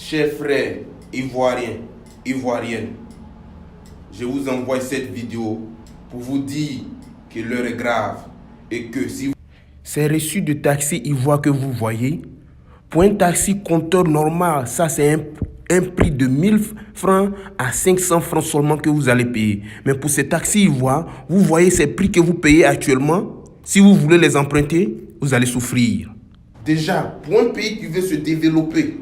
Chers frères ivoiriens, ivoiriennes, je vous envoie cette vidéo pour vous dire que l'heure est grave et que si ces reçus de taxi ivoire que vous voyez, pour un taxi compteur normal, ça c'est un prix de 1000 francs à 500 francs seulement que vous allez payer. Mais pour ces taxis ivoires, vous voyez ces prix que vous payez actuellement. Si vous voulez les emprunter, vous allez souffrir. Déjà, pour un pays qui veut se développer,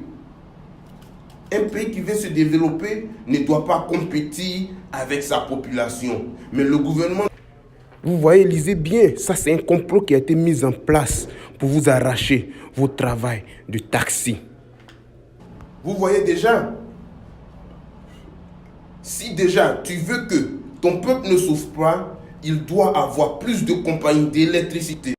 ne doit pas compétir avec sa population. Mais le gouvernement... Vous voyez, lisez bien, ça c'est un complot qui a été mis en place pour vous arracher votre travail de taxi. Vous voyez déjà, si déjà tu veux que ton peuple ne souffre pas, il doit avoir plus de compagnies d'électricité.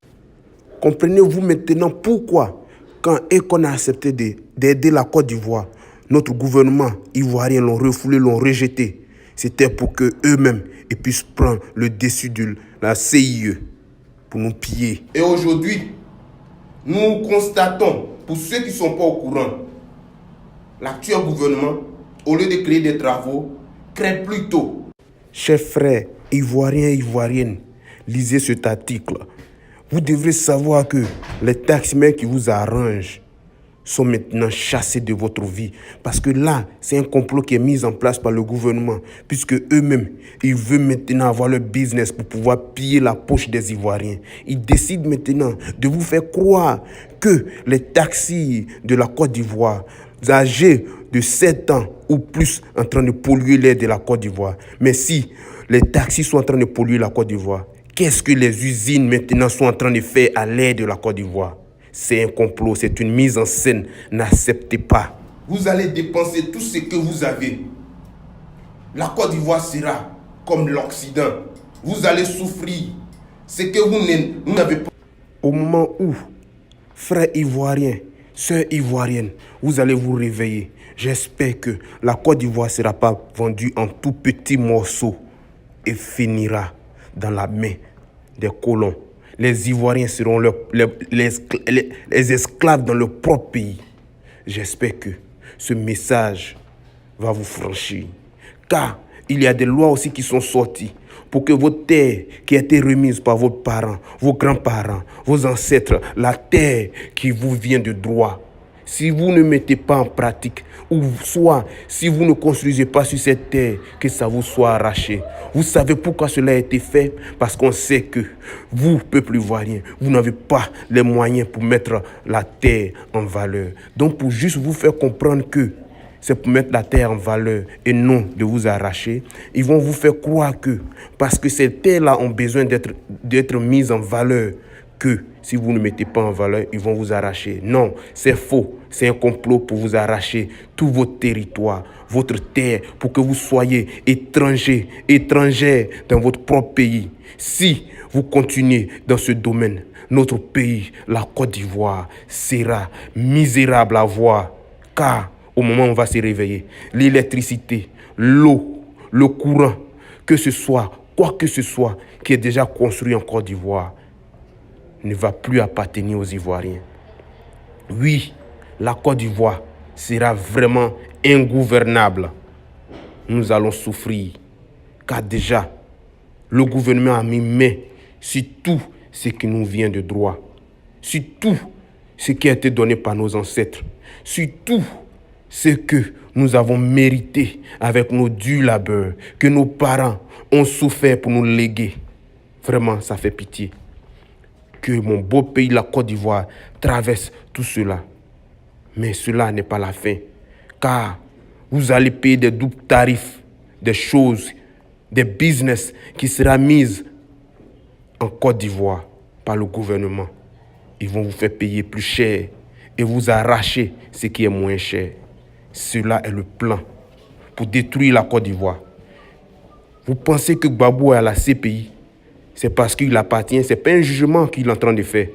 Comprenez-vous maintenant pourquoi, quand Econ a accepté d'aider la Côte d'Ivoire, notre gouvernement ivoirien l'ont refoulé, l'ont rejeté. C'était pour qu'eux-mêmes puissent prendre le dessus de la CIE pour nous piller. Et aujourd'hui, nous constatons, pour ceux qui ne sont pas au courant, l'actuel gouvernement, au lieu de créer des travaux, crée plutôt. Chers frères ivoiriens et ivoiriennes, lisez cet article. Vous devrez savoir que les taximens qui vous arrangent sont maintenant chassés de votre vie. Parce que là, c'est un complot qui est mis en place par le gouvernement. Puisque eux-mêmes, ils veulent maintenant avoir leur business pour pouvoir piller la poche des Ivoiriens. Ils décident maintenant de vous faire croire que les taxis de la Côte d'Ivoire, âgés de 7 ans ou plus, en train de polluer l'air de la Côte d'Ivoire. Mais si les taxis sont en train de polluer la Côte d'Ivoire, qu'est-ce que les usines maintenant sont en train de faire à l'air de la Côte d'Ivoire? C'est un complot, c'est une mise en scène. N'acceptez pas. Vous allez dépenser tout ce que vous avez. La Côte d'Ivoire sera comme l'Occident. Vous allez souffrir. Ce que vous n'avez pas. Au moment où, frères ivoiriens, sœurs ivoiriennes, vous allez vous réveiller. J'espère que la Côte d'Ivoire ne sera pas vendue en tout petits morceaux et finira dans la main des colons. Les Ivoiriens seront les esclaves dans leur propre pays. J'espère que ce message va vous franchir. Car il y a des lois aussi qui sont sorties pour que votre terre qui a été remise par vos parents, vos grands-parents, vos ancêtres, la terre qui vous vient de droit, si vous ne mettez pas en pratique, ou soit si vous ne construisez pas sur cette terre, que ça vous soit arraché. Vous savez pourquoi cela a été fait? Parce qu'on sait que vous, peuple ivoirien, vous n'avez pas les moyens pour mettre la terre en valeur. Donc pour juste vous faire comprendre que c'est pour mettre la terre en valeur et non de vous arracher, ils vont vous faire croire que, parce que ces terres-là ont besoin d'être mises en valeur, que si vous ne mettez pas en valeur, ils vont vous arracher. Non, c'est faux. C'est un complot pour vous arracher tout votre territoire, votre terre, pour que vous soyez étrangers, étrangères dans votre propre pays. Si vous continuez dans ce domaine, notre pays, la Côte d'Ivoire, sera misérable à voir. Car au moment où on va se réveiller, l'électricité, l'eau, le courant, que ce soit, quoi que ce soit qui est déjà construit en Côte d'Ivoire, ne va plus appartenir aux Ivoiriens. Oui, la Côte d'Ivoire sera vraiment ingouvernable. Nous allons souffrir, car déjà, le gouvernement a mis main sur tout ce qui nous vient de droit, sur tout ce qui a été donné par nos ancêtres, sur tout ce que nous avons mérité avec nos durs labeurs, que nos parents ont souffert pour nous léguer. Vraiment, ça fait pitié. Que mon beau pays, la Côte d'Ivoire, traverse tout cela. Mais cela n'est pas la fin. Car vous allez payer des doubles tarifs, des choses, des business qui sera mises en Côte d'Ivoire par le gouvernement. Ils vont vous faire payer plus cher et vous arracher ce qui est moins cher. Cela est le plan pour détruire la Côte d'Ivoire. Vous pensez que Gbagbo est à la CPI? C'est parce qu'il appartient, ce n'est pas un jugement qu'il est en train de faire.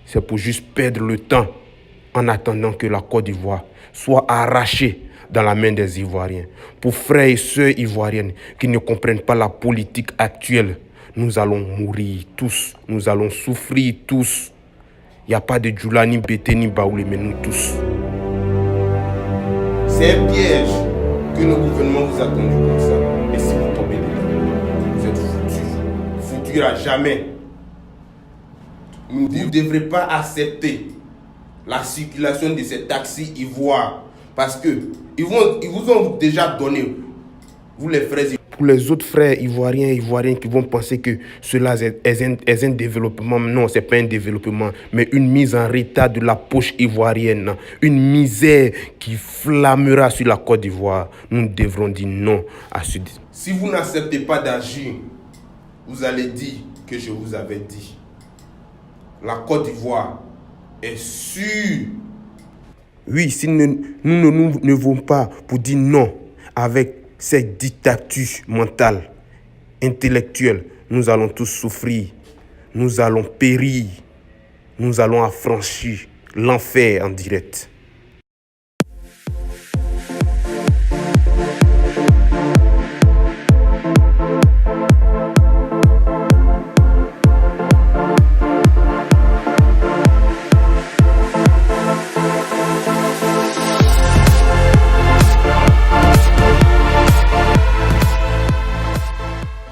C'est pour juste perdre le temps en attendant que la Côte d'Ivoire soit arrachée dans la main des Ivoiriens. Pour frères et sœurs ivoiriennes qui ne comprennent pas la politique actuelle, nous allons mourir tous, nous allons souffrir tous. Il n'y a pas de Djoula, ni Bété, ni Baoulé, mais nous tous. C'est un piège que le gouvernement vous a tendu comme ça. Et si vous tombez dedans, vous êtes foutu. Foutu à jamais. Vous ne devrez pas accepter la circulation de ces taxis ivoires. Parce que ils vous ont déjà donné, vous les frères. Pour les autres frères ivoiriens qui vont penser que cela est un développement, non, ce n'est pas un développement, mais une mise en retard de la poche ivoirienne, une misère qui flammera sur la Côte d'Ivoire. Nous devrons dire non à ce. Si vous n'acceptez pas d'agir, vous allez dire que je vous avais dit. La Côte d'Ivoire est sûre. Oui, si nous ne voulons pas pour dire non avec cette dictature mentale, intellectuelle, nous allons tous souffrir, nous allons périr, nous allons affranchir l'enfer en direct.